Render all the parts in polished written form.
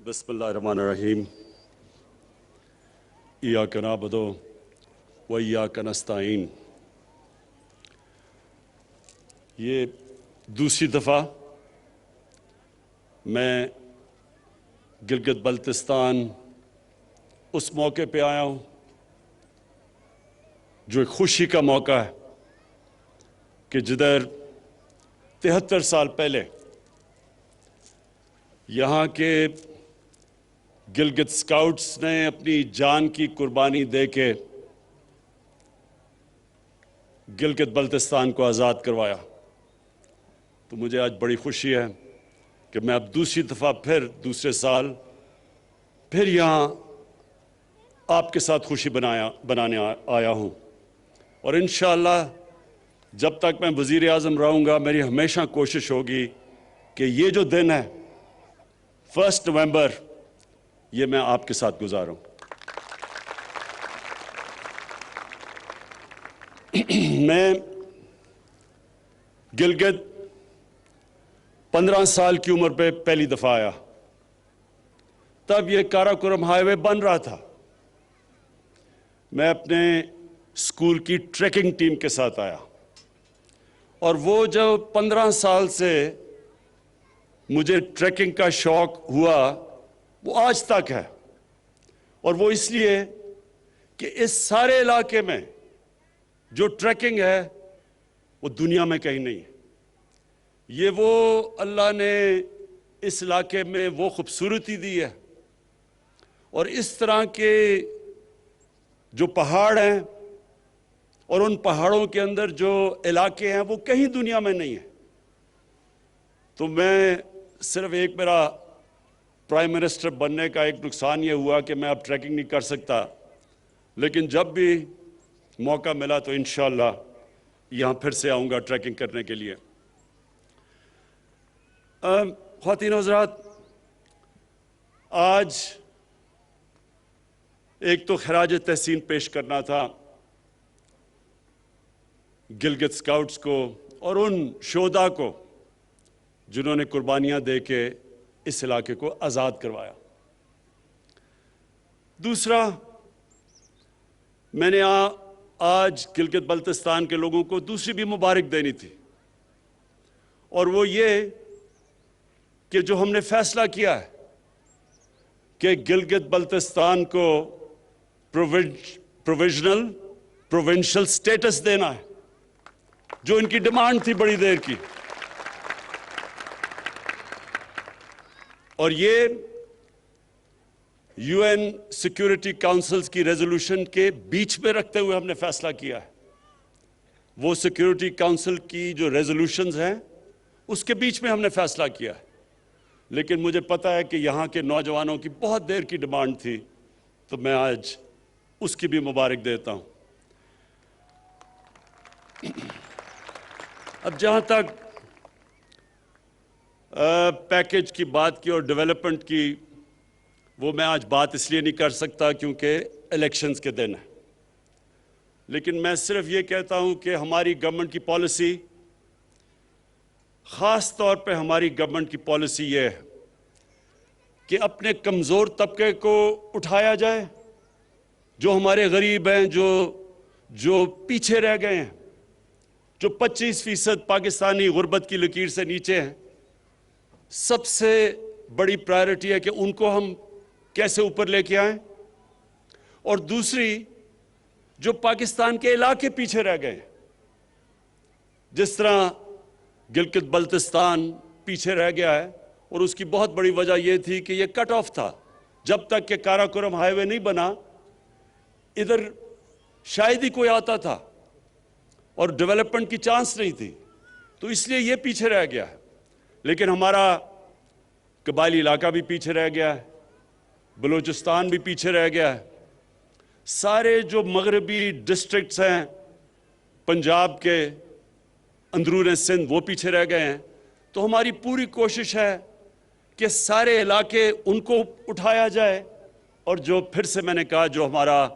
بسم اللہ الرحمن الرحیم ایاک نعبد و ایاک نستعین۔ یہ دوسری دفعہ میں گلگت بلتستان اس موقع پہ آیا ہوں جو ایک خوشی کا موقع ہے کہ جدھر 73 سال پہلے یہاں کے گلگت سکاؤٹس نے اپنی جان کی قربانی دے کے گلگت بلتستان کو آزاد کروایا۔ تو مجھے آج بڑی خوشی ہے کہ میں اب دوسری دفعہ دوسرے سال پھر یہاں آپ کے ساتھ خوشی بنانے آیا ہوں، اور انشاءاللہ جب تک میں وزیر اعظم رہوں گا میری ہمیشہ کوشش ہوگی کہ یہ جو دن ہے 1 نومبر یہ میں آپ کے ساتھ گزاروں۔ میں گلگت 15 سال کی عمر پہ پہلی دفعہ آیا، تب یہ کاراکورم ہائی وے بن رہا تھا۔ میں اپنے اسکول کی ٹریکنگ ٹیم کے ساتھ آیا، اور وہ جو 15 سال سے مجھے ٹریکنگ کا شوق ہوا وہ آج تک ہے، اور وہ اس لیے کہ اس سارے علاقے میں جو ٹریکنگ ہے وہ دنیا میں کہیں نہیں ہے۔ یہ وہ اللہ نے اس علاقے میں وہ خوبصورتی دی ہے، اور اس طرح کے جو پہاڑ ہیں اور ان پہاڑوں کے اندر جو علاقے ہیں وہ کہیں دنیا میں نہیں ہیں۔ تو میں صرف ایک میرا پرائم منسٹر بننے کا ایک نقصان یہ ہوا کہ میں اب ٹریکنگ نہیں کر سکتا، لیکن جب بھی موقع ملا تو انشاءاللہ یہاں پھر سے آؤں گا ٹریکنگ کرنے کے لیے۔ خواتین و حضرات، آج ایک تو خراج تحسین پیش کرنا تھا گلگت سکاؤٹس کو اور ان شہداء کو جنہوں نے قربانیاں دے کے اس علاقے کو آزاد کروایا۔ دوسرا، میں نے آج گلگت بلتستان کے لوگوں کو دوسری بھی مبارک دینی تھی، اور وہ یہ کہ جو ہم نے فیصلہ کیا ہے کہ گلگت بلتستان کو پروونشل سٹیٹس دینا ہے، جو ان کی ڈیمانڈ تھی بڑی دیر کی، اور یہ یو این سیکیورٹی کاؤنسلز کی ریزولوشن کے بیچ میں رکھتے ہوئے ہم نے فیصلہ کیا ہے۔ وہ سیکیورٹی کاؤنسل کی جو ریزولوشنز ہیں اس کے بیچ میں ہم نے فیصلہ کیا ہے، لیکن مجھے پتا ہے کہ یہاں کے نوجوانوں کی بہت دیر کی ڈیمانڈ تھی، تو میں آج اس کی بھی مبارک دیتا ہوں۔ اب جہاں تک پیکج کی بات کی اور ڈیولپمنٹ کی، وہ میں آج بات اس لیے نہیں کر سکتا کیونکہ الیکشنز کے دن ہیں، لیکن میں صرف یہ کہتا ہوں کہ ہماری گورنمنٹ کی پالیسی، خاص طور پہ ہماری گورنمنٹ کی پالیسی یہ ہے کہ اپنے کمزور طبقے کو اٹھایا جائے، جو ہمارے غریب ہیں، جو پیچھے رہ گئے ہیں، جو 25% پاکستانی غربت کی لکیر سے نیچے ہیں۔ سب سے بڑی پرائیورٹی ہے کہ ان کو ہم کیسے اوپر لے کے آئیں، اور دوسری جو پاکستان کے علاقے پیچھے رہ گئے ہیں، جس طرح گلگت بلتستان پیچھے رہ گیا ہے، اور اس کی بہت بڑی وجہ یہ تھی کہ یہ کٹ آف تھا۔ جب تک کہ کاراکورم ہائی وے نہیں بنا ادھر شاید ہی کوئی آتا تھا اور ڈیولپمنٹ کی چانس نہیں تھی، تو اس لیے یہ پیچھے رہ گیا ہے۔ لیکن ہمارا قبائلی علاقہ بھی پیچھے رہ گیا ہے، بلوچستان بھی پیچھے رہ گیا ہے، سارے جو مغربی ڈسٹرکٹس ہیں پنجاب کے اندرون سندھ وہ پیچھے رہ گئے ہیں۔ تو ہماری پوری کوشش ہے کہ سارے علاقے ان کو اٹھایا جائے، اور جو پھر سے میں نے کہا جو ہمارا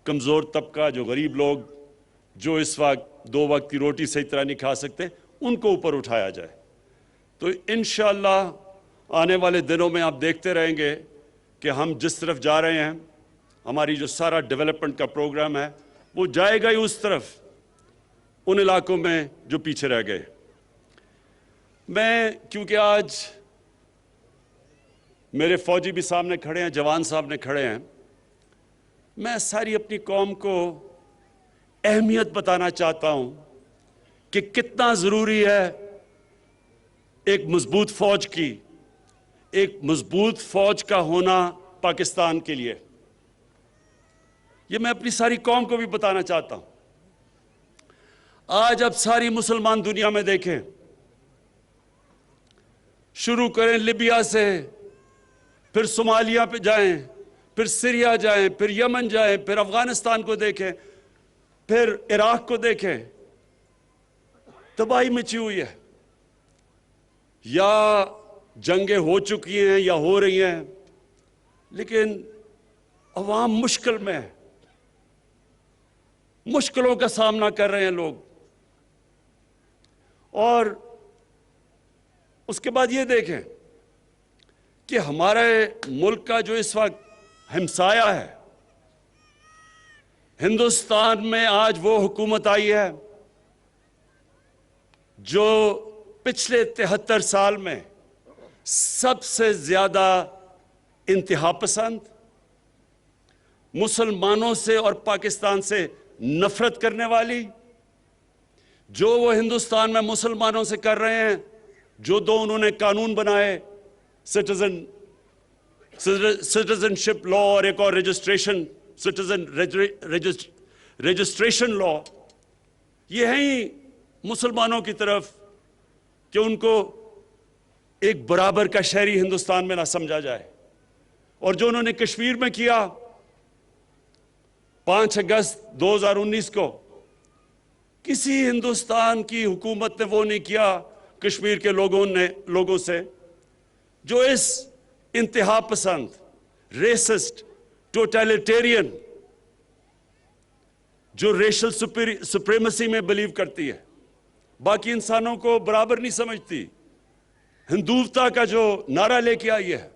کمزور طبقہ، جو غریب لوگ، جو اس وقت 2 وقت کی روٹی صحیح طرح نہیں کھا سکتے، ان کو اوپر اٹھایا جائے۔ تو انشاءاللہ آنے والے دنوں میں آپ دیکھتے رہیں گے کہ ہم جس طرف جا رہے ہیں، ہماری جو سارا ڈیولپمنٹ کا پروگرام ہے وہ جائے گا ہی اس طرف، ان علاقوں میں جو پیچھے رہ گئے۔ میں کیونکہ آج میرے فوجی بھی سامنے کھڑے ہیں، جوان سامنے کھڑے ہیں، میں ساری اپنی قوم کو اہمیت بتانا چاہتا ہوں کہ کتنا ضروری ہے ایک مضبوط فوج کی، ایک مضبوط فوج کا ہونا پاکستان کے لیے۔ یہ میں اپنی ساری قوم کو بھی بتانا چاہتا ہوں۔ آج اب ساری مسلمان دنیا میں دیکھیں، شروع کریں لیبیا سے، پھر صومالیہ پہ جائیں، پھر سیریا جائیں، پھر یمن جائیں، پھر افغانستان کو دیکھیں، پھر عراق کو دیکھیں، تباہی مچی ہوئی ہے، یا جنگیں ہو چکی ہیں یا ہو رہی ہیں، لیکن عوام مشکل میں ہے، مشکلوں کا سامنا کر رہے ہیں لوگ۔ اور اس کے بعد یہ دیکھیں کہ ہمارے ملک کا جو اس وقت ہمسایہ ہے، ہندوستان میں آج وہ حکومت آئی ہے جو پچھلے 73 سال میں سب سے زیادہ انتہا پسند، مسلمانوں سے اور پاکستان سے نفرت کرنے والی، جو وہ ہندوستان میں مسلمانوں سے کر رہے ہیں، جو دو انہوں نے قانون بنائے، سٹیزن شپ لا اور ایک اور رجسٹریشن لا، یہ ہیں ہی مسلمانوں کی طرف کہ ان کو ایک برابر کا شہری ہندوستان میں نہ سمجھا جائے۔ اور جو انہوں نے کشمیر میں کیا 5 اگست 2019 کو، کسی ہندوستان کی حکومت نے وہ نہیں کیا کشمیر کے لوگوں سے، جو اس انتہا پسند، ریسسٹ، ٹوٹیلیٹیرین، جو ریشل سپریمیسی میں بلیو کرتی ہے، باقی انسانوں کو برابر نہیں سمجھتی، ہندوتا کا جو نعرہ لے کے آئی ہے،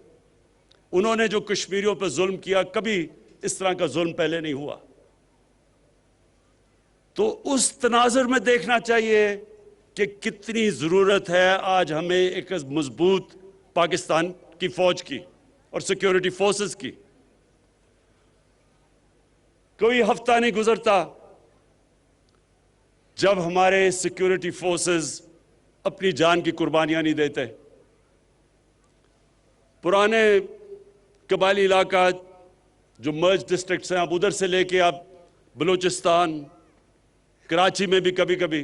انہوں نے جو کشمیریوں پہ ظلم کیا، کبھی اس طرح کا ظلم پہلے نہیں ہوا۔ تو اس تناظر میں دیکھنا چاہیے کہ کتنی ضرورت ہے آج ہمیں ایک مضبوط پاکستان کی فوج کی اور سیکیورٹی فورسز کی۔ کوئی ہفتہ نہیں گزرتا جب ہمارے سیکیورٹی فورسز اپنی جان کی قربانیاں نہیں دیتے۔ پرانے قبائلی علاقہ جو مرج ڈسٹرکٹس ہیں، اب ادھر سے لے کے اب بلوچستان، کراچی میں بھی کبھی کبھی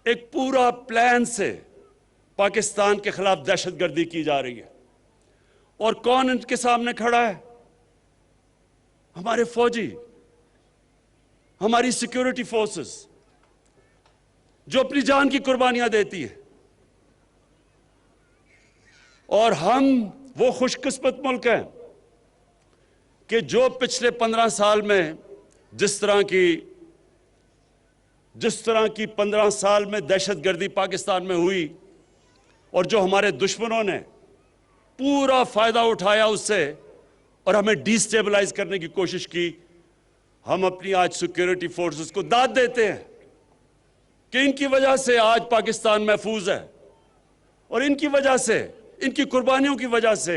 ایک پورا پلان سے پاکستان کے خلاف دہشت گردی کی جا رہی ہے، اور کون ان کے سامنے کھڑا ہے؟ ہمارے فوجی، ہماری سیکیورٹی فورسز، جو اپنی جان کی قربانیاں دیتی ہے۔ اور ہم وہ خوش قسمت ملک ہیں کہ جو پچھلے 15 سال میں جس طرح کی 15 سال میں دہشت گردی پاکستان میں ہوئی، اور جو ہمارے دشمنوں نے پورا فائدہ اٹھایا اس سے اور ہمیں ڈی سٹیبلائز کرنے کی کوشش کی، ہم اپنی آج سیکیورٹی فورسز کو داد دیتے ہیں کہ ان کی وجہ سے آج پاکستان محفوظ ہے، اور ان کی وجہ سے، ان کی قربانیوں کی وجہ سے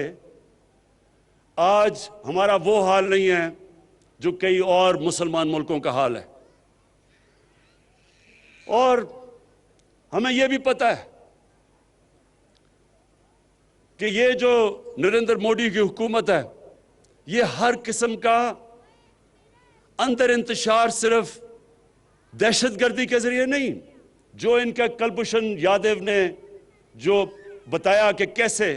آج ہمارا وہ حال نہیں ہے جو کئی اور مسلمان ملکوں کا حال ہے۔ اور ہمیں یہ بھی پتہ ہے کہ یہ جو نریندر مودی کی حکومت ہے، یہ ہر قسم کا اندر انتشار صرف دہشت گردی کے ذریعے نہیں، جو ان کا کلبھوشن یادو نے جو بتایا کہ کیسے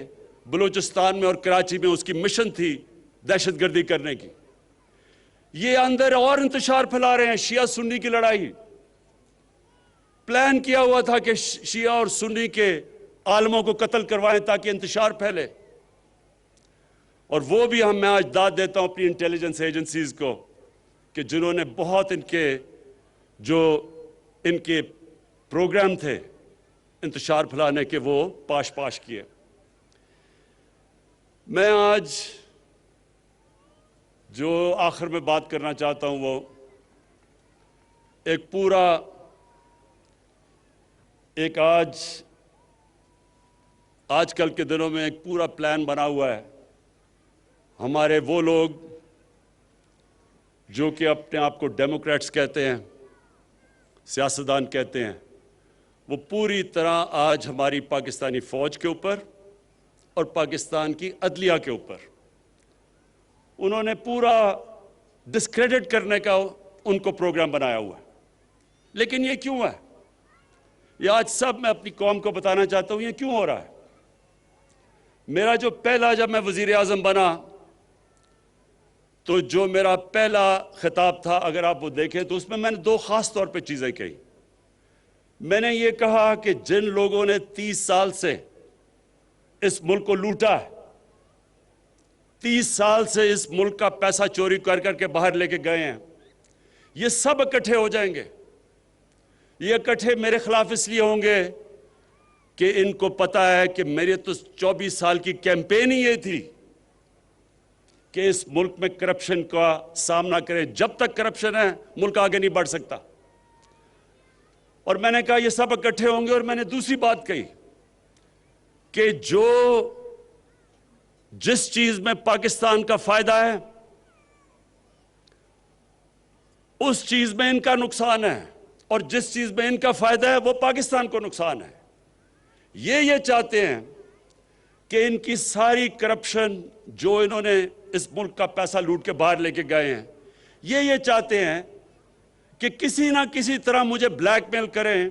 بلوچستان میں اور کراچی میں اس کی مشن تھی دہشت گردی کرنے کی، یہ اندر اور انتشار پھیلا رہے ہیں۔ شیعہ سنی کی لڑائی پلان کیا ہوا تھا کہ شیعہ اور سنی کے عالموں کو قتل کروائیں تاکہ انتشار پھیلے، اور وہ بھی میں آج داد دیتا ہوں اپنی انٹیلیجنس ایجنسیز کو کہ جنہوں نے بہت ان کے پروگرام تھے انتشار پھیلانے کے، وہ پاش کیے۔ میں آج جو آخر میں بات کرنا چاہتا ہوں وہ ایک آج کل کے دنوں میں ایک پورا پلان بنا ہوا ہے. ہمارے وہ لوگ جو کہ اپنے آپ کو ڈیموکریٹس کہتے ہیں، سیاستدان کہتے ہیں، وہ پوری طرح آج ہماری پاکستانی فوج کے اوپر اور پاکستان کی عدلیہ کے اوپر انہوں نے پورا ڈسکریڈٹ کرنے کا ان کو پروگرام بنایا ہوا ہے. لیکن یہ کیوں ہے؟ یہ آج سب میں اپنی قوم کو بتانا چاہتا ہوں یہ کیوں ہو رہا ہے. میرا جو پہلا جب میں وزیر اعظم بنا تو جو میرا پہلا خطاب تھا اگر آپ وہ دیکھیں تو اس میں نے دو خاص طور پہ چیزیں کہی. میں نے یہ کہا کہ جن لوگوں نے 30 سال سے اس ملک کو لوٹا ہے، 30 سال سے اس ملک کا پیسہ چوری کر کر کے باہر لے کے گئے ہیں، یہ سب اکٹھے ہو جائیں گے. یہ اکٹھے میرے خلاف اس لیے ہوں گے کہ ان کو پتا ہے کہ میرے تو 24 سال کی کیمپین ہی یہ تھی کہ اس ملک میں کرپشن کا سامنا کریں. جب تک کرپشن ہے ملک آگے نہیں بڑھ سکتا. اور میں نے کہا یہ سب اکٹھے ہوں گے. اور میں نے دوسری بات کہی کہ جس چیز میں پاکستان کا فائدہ ہے اس چیز میں ان کا نقصان ہے، اور جس چیز میں ان کا فائدہ ہے وہ پاکستان کو نقصان ہے. یہ چاہتے ہیں کہ ان کی ساری کرپشن جو انہوں نے اس ملک کا پیسہ لوٹ کے باہر لے کے گئے ہیں، یہ چاہتے ہیں کہ کسی نہ کسی طرح مجھے بلیک میل کریں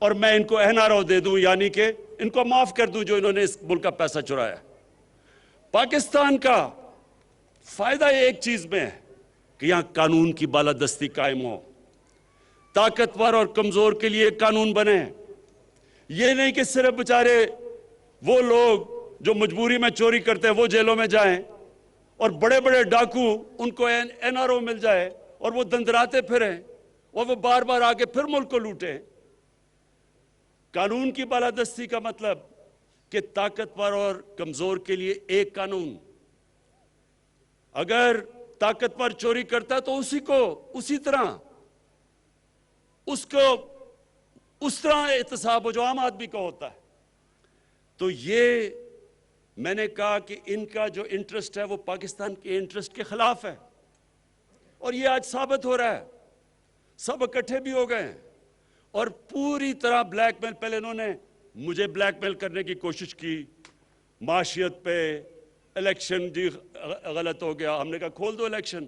اور میں ان کو NRO دے دوں، یعنی کہ ان کو معاف کر دوں جو انہوں نے اس ملک کا پیسہ چرایا. پاکستان کا فائدہ ایک چیز میں ہے کہ یہاں قانون کی بالادستی قائم ہو، طاقتور اور کمزور کے لیے قانون بنے. یہ نہیں کہ صرف بیچارے وہ لوگ جو مجبوری میں چوری کرتے ہیں وہ جیلوں میں جائیں اور بڑے بڑے ڈاکو ان کو NRO مل جائے اور وہ دندراتے پھریں اور وہ بار بار آگے پھر ملک کو لوٹیں. قانون کی بالادستی کا مطلب کہ طاقتور اور کمزور کے لیے ایک قانون. اگر طاقتور چوری کرتا ہے تو اسی طرح اس طرح احتساب ہو جو عام آدمی کا ہوتا ہے. تو یہ میں نے کہا کہ ان کا جو انٹرسٹ ہے وہ پاکستان کے انٹرسٹ کے خلاف ہے، اور یہ آج ثابت ہو رہا ہے. سب اکٹھے بھی ہو گئے ہیں اور پوری طرح بلیک میل. پہلے انہوں نے مجھے بلیک میل کرنے کی کوشش کی معاشیت پہ، الیکشن جی غلط ہو گیا، ہم نے کہا کھول دو الیکشن،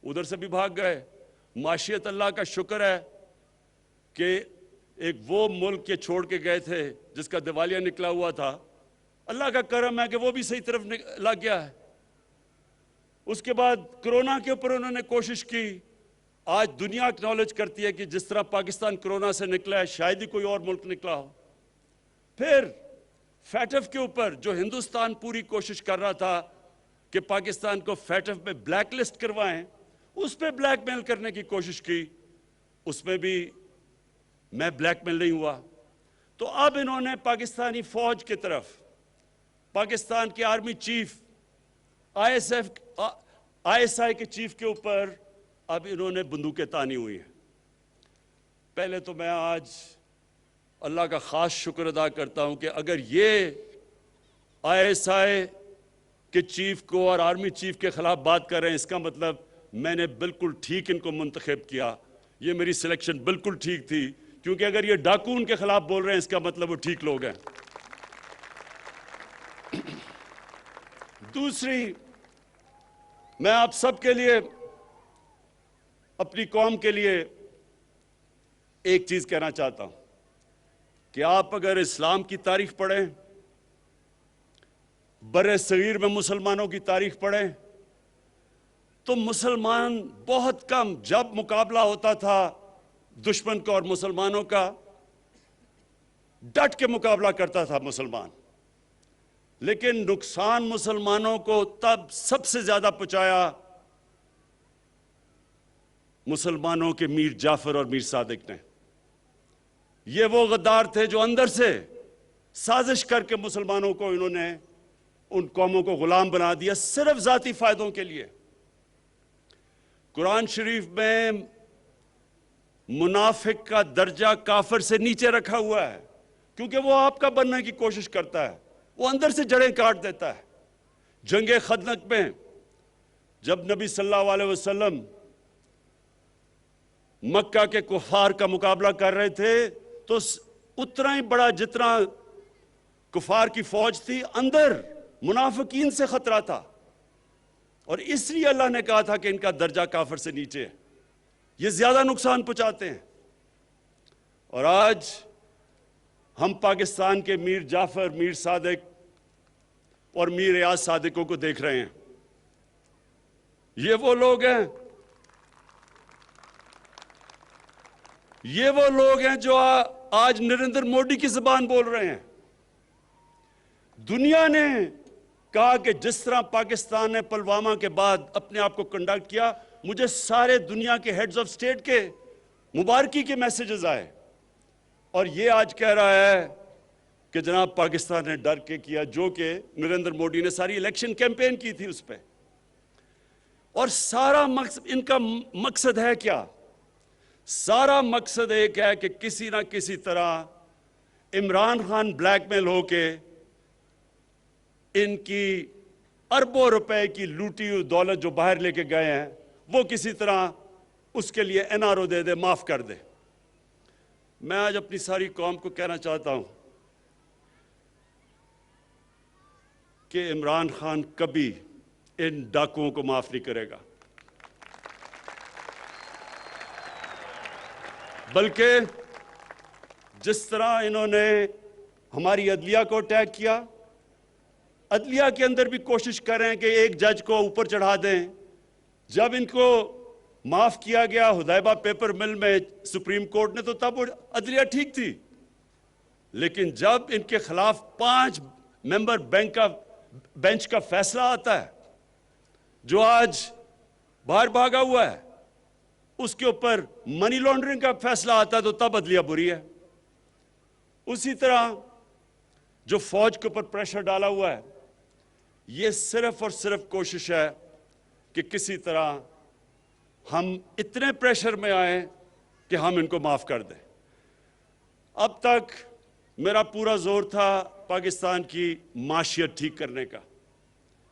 ادھر سے بھی بھاگ گئے. معاشیت اللہ کا شکر ہے کہ ایک وہ ملک یہ چھوڑ کے گئے تھے جس کا دیوالیہ نکلا ہوا تھا، اللہ کا کرم ہے کہ وہ بھی صحیح طرف لگ گیا ہے. اس کے بعد کرونا کے اوپر انہوں نے کوشش کی. آج دنیا اکنالج کرتی ہے کہ جس طرح پاکستان کرونا سے نکلا ہے شاید ہی کوئی اور ملک نکلا ہو. پھر فیٹف کے اوپر جو ہندوستان پوری کوشش کر رہا تھا کہ پاکستان کو فیٹف میں بلیک لسٹ کروائیں، اس پہ بلیک میل کرنے کی کوشش کی، اس میں بھی میں بلیک میل نہیں ہوا. تو اب انہوں نے پاکستانی فوج کی طرف، پاکستان کے آرمی چیف، ISI کے چیف کے اوپر اب انہوں نے بندوقیں تانی ہوئی ہیں. پہلے تو میں آج اللہ کا خاص شکر ادا کرتا ہوں کہ اگر یہ ISI کے چیف کو اور آرمی چیف کے خلاف بات کر رہے ہیں، اس کا مطلب میں نے بالکل ٹھیک ان کو منتخب کیا. یہ میری سلیکشن بالکل ٹھیک تھی، کیونکہ اگر یہ ڈاکو ان کے خلاف بول رہے ہیں اس کا مطلب وہ ٹھیک لوگ ہیں. دوسری، میں آپ سب کے لیے، اپنی قوم کے لیے ایک چیز کہنا چاہتا ہوں کہ آپ اگر اسلام کی تاریخ پڑھیں، بر صغیر میں مسلمانوں کی تاریخ پڑھیں، تو مسلمان بہت کم، جب مقابلہ ہوتا تھا دشمن کا اور مسلمانوں کا، ڈٹ کے مقابلہ کرتا تھا مسلمان. لیکن نقصان مسلمانوں کو تب سب سے زیادہ پہنچایا مسلمانوں کے میر جعفر اور میر صادق نے. یہ وہ غدار تھے جو اندر سے سازش کر کے مسلمانوں کو، انہوں نے ان قوموں کو غلام بنا دیا صرف ذاتی فائدوں کے لیے. قرآن شریف میں منافق کا درجہ کافر سے نیچے رکھا ہوا ہے، کیونکہ وہ آپ کا بننے کی کوشش کرتا ہے، وہ اندر سے جڑیں کاٹ دیتا ہے۔ جنگ خندق میں جب نبی صلی اللہ علیہ وسلم مکہ کے کفار کا مقابلہ کر رہے تھے تو اتنا ہی بڑا جتنا کفار کی فوج تھی، اندر منافقین سے خطرہ تھا، اور اس لیے اللہ نے کہا تھا کہ ان کا درجہ کافر سے نیچے ہے، یہ زیادہ نقصان پہنچاتے ہیں۔ اور آج ہم پاکستان کے میر جعفر، میر صادق اور میر ریاض صادقوں کو دیکھ رہے ہیں۔ یہ وہ لوگ ہیں، یہ وہ لوگ ہیں جو آج نریندر مودی کی زبان بول رہے ہیں۔ دنیا نے کہا کہ جس طرح پاکستان نے پلوامہ کے بعد اپنے آپ کو کنڈکٹ کیا، مجھے سارے دنیا کے ہیڈز آف سٹیٹ کے مبارکی کے میسیجز آئے، اور یہ آج کہہ رہا ہے کہ جناب پاکستان نے ڈر کے کیا، جو کہ نریندر مودی نے ساری الیکشن کیمپین کی تھی اس پہ۔ اور سارا مقصد ان کا مقصد ہے کیا؟ سارا مقصد ایک ہے کہ کسی نہ کسی طرح عمران خان بلیک میل ہو کے ان کی اربوں روپے کی لوٹی ہوئی دولت جو باہر لے کے گئے ہیں، وہ کسی طرح اس کے لیے NRO دے دے، معاف کر دے۔ میں آج اپنی ساری قوم کو کہنا چاہتا ہوں کہ عمران خان کبھی ان ڈاکوؤں کو معاف نہیں کرے گا، بلکہ جس طرح انہوں نے ہماری عدلیہ کو اٹیک کیا، عدلیہ کے اندر بھی کوشش کریں کہ ایک جج کو اوپر چڑھا دیں۔ جب ان کو معاف کیا گیا حدیبہ پیپر مل میں سپریم کورٹ نے، تو تب وہ عدلیہ ٹھیک تھی، لیکن جب ان کے خلاف 5 ممبر بینچ کا فیصلہ آتا ہے جو آج باہر بھاگا ہوا ہے، اس کے اوپر منی لانڈرنگ کا فیصلہ آتا ہے، تو تب عدلیہ بری ہے۔ اسی طرح جو فوج کے اوپر پریشر ڈالا ہوا ہے، یہ صرف اور صرف کوشش ہے کہ کسی طرح ہم اتنے پریشر میں آئیں کہ ہم ان کو معاف کر دیں۔ اب تک میرا پورا زور تھا پاکستان کی معیشت ٹھیک کرنے کا،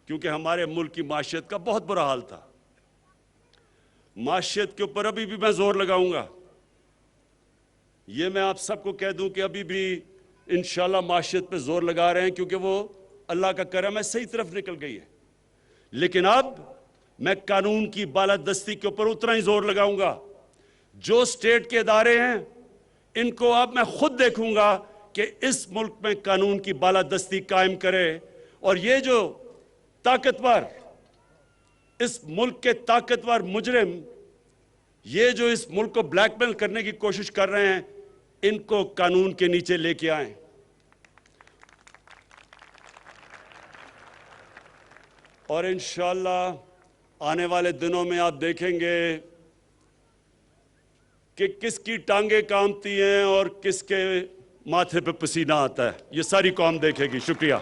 کیونکہ ہمارے ملک کی معیشت کا بہت برا حال تھا۔ معیشت کے اوپر ابھی بھی میں زور لگاؤں گا۔ یہ میں آپ سب کو کہہ دوں کہ ابھی بھی انشاءاللہ معیشت پہ زور لگا رہے ہیں، کیونکہ وہ اللہ کا کرم ہے، صحیح طرف نکل گئی ہے۔ لیکن اب میں قانون کی بالادستی کے اوپر اتنا ہی زور لگاؤں گا۔ جو سٹیٹ کے ادارے ہیں، ان کو اب میں خود دیکھوں گا کہ اس ملک میں قانون کی بالادستی قائم کرے، اور یہ جو طاقتور، اس ملک کے طاقتور مجرم، یہ جو اس ملک کو بلیک میل کرنے کی کوشش کر رہے ہیں، ان کو قانون کے نیچے لے کے آئیں۔ اور انشاءاللہ آنے والے دنوں میں آپ دیکھیں گے کہ کس کی ٹانگیں کامتی ہیں اور کس کے ماتھے پہ پسینہ آتا ہے۔ یہ ساری قوم دیکھے گی۔ شکریہ۔